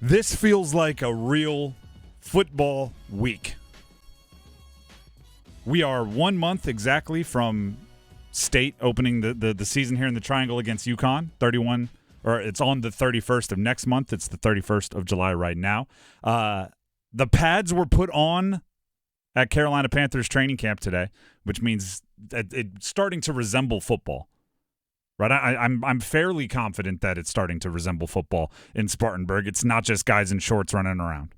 This feels like a real football week. We are 1 month exactly from State opening the season here in the Triangle against UConn. It's on the 31st of next month. It's the 31st of July right now. The pads were put on at Carolina Panthers training camp today, which means that it's starting to resemble football. Right, I'm fairly confident that it's starting to resemble football in Spartanburg. It's not just guys in shorts running around.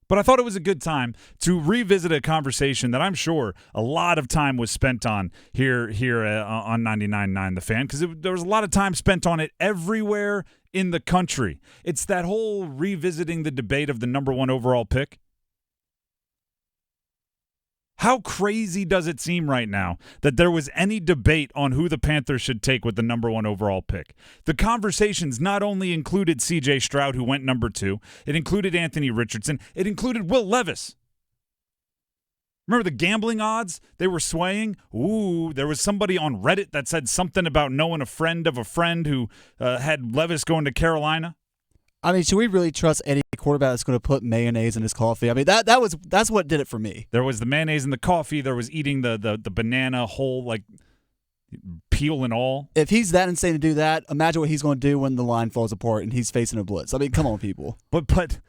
But I thought it was a good time to revisit a conversation that I'm sure a lot of time was spent on here on 99.9 The Fan, because there was a lot of time spent on it everywhere in the country. It's that whole revisiting the debate of the number one overall pick. How crazy does it seem right now that there was any debate on who the Panthers should take with the number one overall pick? The conversations not only included C.J. Stroud, who went number 2, it included Anthony Richardson, it included Will Levis. Remember the gambling odds? They were swaying. Ooh, there was somebody on Reddit that said something about knowing a friend of a friend who had Levis going to Carolina. I mean, should we really trust any quarterback that's going to put mayonnaise in his coffee? I mean, that's what did it for me. There was the mayonnaise in the coffee. There was eating the banana whole, like, peel and all. If he's that insane to do that, imagine what he's going to do when the line falls apart and he's facing a blitz. I mean, come on, people. But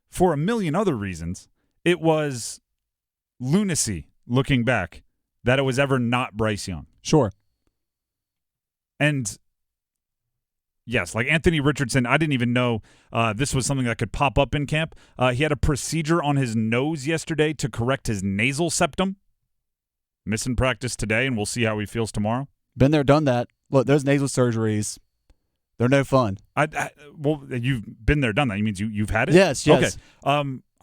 for a million other reasons, it was lunacy looking back that it was ever not Bryce Young. Sure. And yes, like Anthony Richardson, I didn't even know this was something that could pop up in camp. He had a procedure on his nose yesterday to correct his nasal septum. Missing practice today, and we'll see how he feels tomorrow. Been there, done that. Look, those nasal surgeries, they're no fun. Well, you've been there, done that. You mean you've had it? Yes. Okay.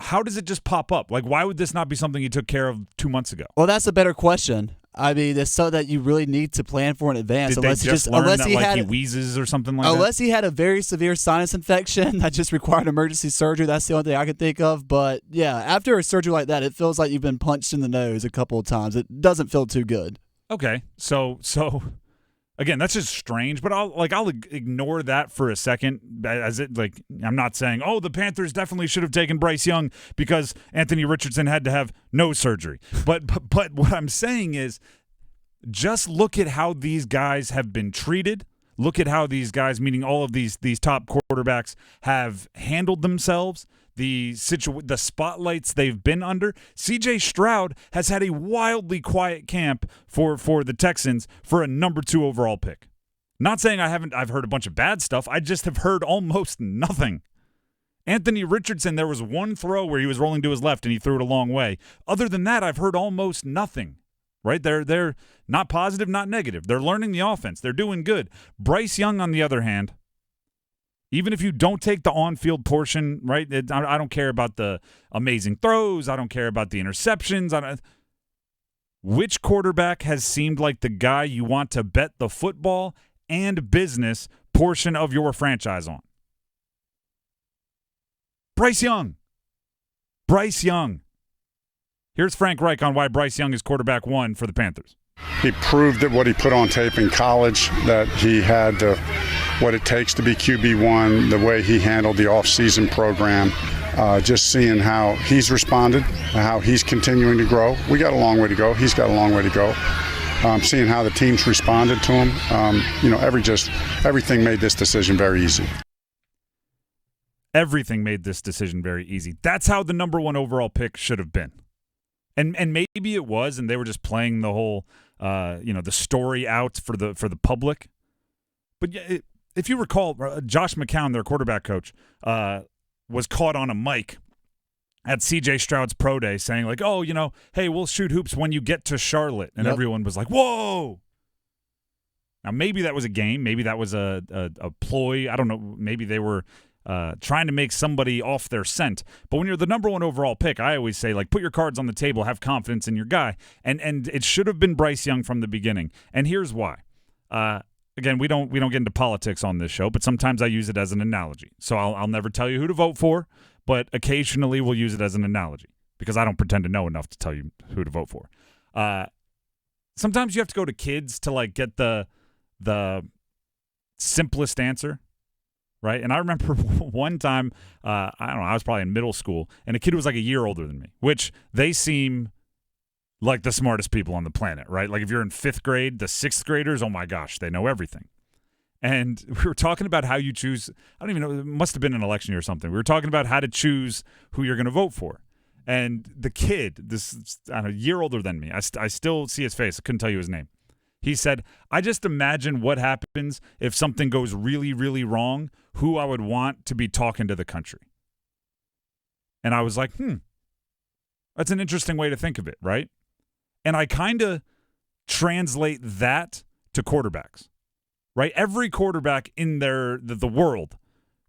How does it just pop up? Like, why would this not be something you took care of 2 months ago? Well, that's a better question. I mean, it's so that you really need to plan for in advance. Did they just learn that he wheezes or something like that? Unless he had a very severe sinus infection that just required emergency surgery. That's the only thing I could think of. But, yeah, after a surgery like that, it feels like you've been punched in the nose a couple of times. It doesn't feel too good. Okay, so again, that's just strange, but I'll ignore that for a second. I'm not saying, oh, the Panthers definitely should have taken Bryce Young because Anthony Richardson had to have no surgery. But what I'm saying is, just look at how these guys have been treated. Look at how these guys, meaning all of these top quarterbacks, have handled themselves. The spotlights they've been under. C.J. Stroud has had a wildly quiet camp for the Texans for a number 2 overall pick. Not saying I've heard a bunch of bad stuff. I just have heard almost nothing. Anthony Richardson, there was one throw where he was rolling to his left and he threw it a long way. Other than that, I've heard almost nothing. Right? They're not positive, not negative. They're learning the offense. They're doing good. Bryce Young, on the other hand, even if you don't take the on-field portion, right? I don't care about the amazing throws. I don't care about the interceptions. Which quarterback has seemed like the guy you want to bet the football and business portion of your franchise on? Bryce Young. Bryce Young. Here's Frank Reich on why Bryce Young is quarterback 1 for the Panthers. He proved that what he put on tape in college, that he had what it takes to be QB1, the way he handled the off-season program, just seeing how he's responded, how he's continuing to grow. We got a long way to go. He's got a long way to go. Seeing how the team's responded to him, everything made this decision very easy. Everything made this decision very easy. That's how the number 1 overall pick should have been. And maybe it was, and they were just playing the whole, the story out for the public. But if you recall, Josh McCown, their quarterback coach, was caught on a mic at C.J. Stroud's pro day saying, like, oh, hey, we'll shoot hoops when you get to Charlotte. And Everyone was like, whoa. Now, maybe that was a game. Maybe that was a ploy. I don't know. Maybe they were trying to make somebody off their scent. But when you're the number 1 overall pick, I always say, like, put your cards on the table, have confidence in your guy. And it should have been Bryce Young from the beginning. And here's why. Again, we don't get into politics on this show, but sometimes I use it as an analogy. So I'll never tell you who to vote for, but occasionally we'll use it as an analogy because I don't pretend to know enough to tell you who to vote for. Sometimes you have to go to kids to, like, get the simplest answer. right? And I remember one time, I don't know, I was probably in middle school, and a kid was like a year older than me, which they seem like the smartest people on the planet, right? Like if you're in 5th grade, the 6th graders, oh my gosh, they know everything. And we were talking about how you choose, I don't even know, it must have been an election year or something. We were talking about how to choose who you're going to vote for. And the kid, this, I don't know, a year older than me, I still see his face. I couldn't tell you his name. He said, I just imagine what happens if something goes really, really wrong, who I would want to be talking to the country. And I was like, that's an interesting way to think of it, right? And I kind of translate that to quarterbacks, right? Every quarterback in the world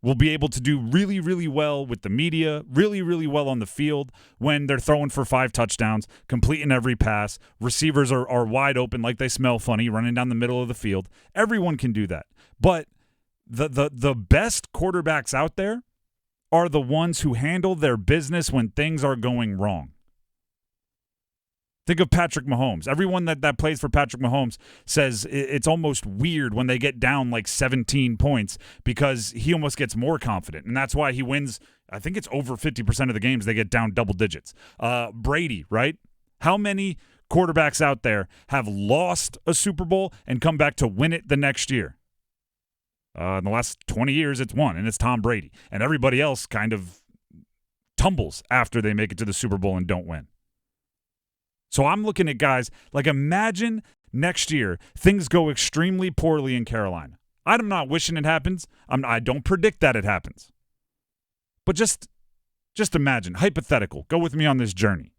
will be able to do really, really well with the media, really, really well on the field when they're throwing for 5 touchdowns, completing every pass. Receivers are wide open like they smell funny, running down the middle of the field. Everyone can do that. But the best quarterbacks out there are the ones who handle their business when things are going wrong. Think of Patrick Mahomes. Everyone that plays for Patrick Mahomes says it's almost weird when they get down like 17 points because he almost gets more confident. And that's why he wins, I think it's over 50% of the games they get down double digits. Brady, right? How many quarterbacks out there have lost a Super Bowl and come back to win it the next year? In the last 20 years, it's one, and it's Tom Brady. And everybody else kind of tumbles after they make it to the Super Bowl and don't win. So I'm looking at guys, like imagine next year things go extremely poorly in Carolina. I'm not wishing it happens. I don't predict that it happens. But just imagine, hypothetical. Go with me on this journey.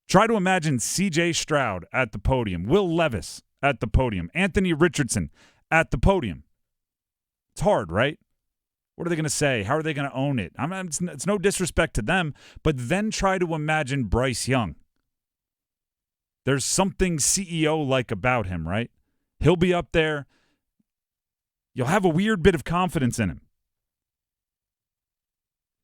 Try to imagine C.J. Stroud at the podium, Will Levis at the podium, Anthony Richardson at the podium. It's hard, right? What are they going to say? How are they going to own it? It's no disrespect to them, but then try to imagine Bryce Young. There's something CEO-like about him, right? He'll be up there. You'll have a weird bit of confidence in him.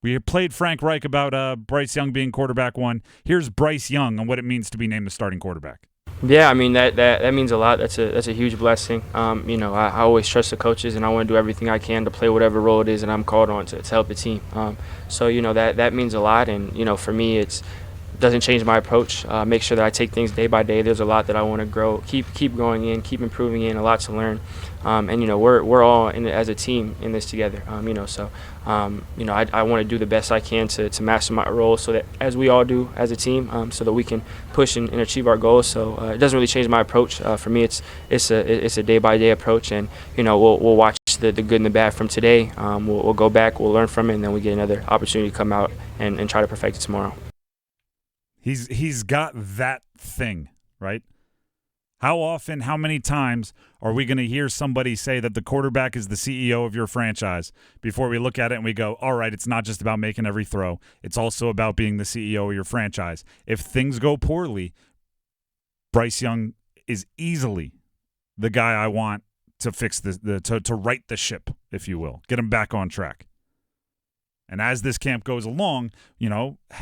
We played Frank Reich about Bryce Young being quarterback 1. Here's Bryce Young on what it means to be named the starting quarterback. Yeah, I mean that means a lot. That's a huge blessing. I always trust the coaches, and I want to do everything I can to play whatever role it is that I'm called on to help the team. So that means a lot, and for me it doesn't change my approach. Make sure that I take things day by day. There's a lot that I want to grow, keep growing in, keep improving in, a lot to learn. We're all in it as a team in this together. I want to do the best I can to master my role, so that as we all do as a team, so that we can push and achieve our goals. So it doesn't really change my approach. For me, it's a day by day approach, and we'll watch the good and the bad from today. We'll go back, we'll learn from it, and then we get another opportunity to come out and try to perfect it tomorrow. He's got that thing, right? How often, how many times are we going to hear somebody say that the quarterback is the CEO of your franchise before we look at it and we go, all right, it's not just about making every throw. It's also about being the CEO of your franchise. If things go poorly, Bryce Young is easily the guy I want to fix to right the ship, if you will, get him back on track. And as this camp goes along,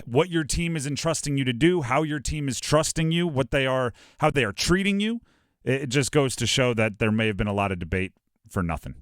what your team is entrusting you to do, how your team is trusting you, how they are treating you, it just goes to show that there may have been a lot of debate for nothing.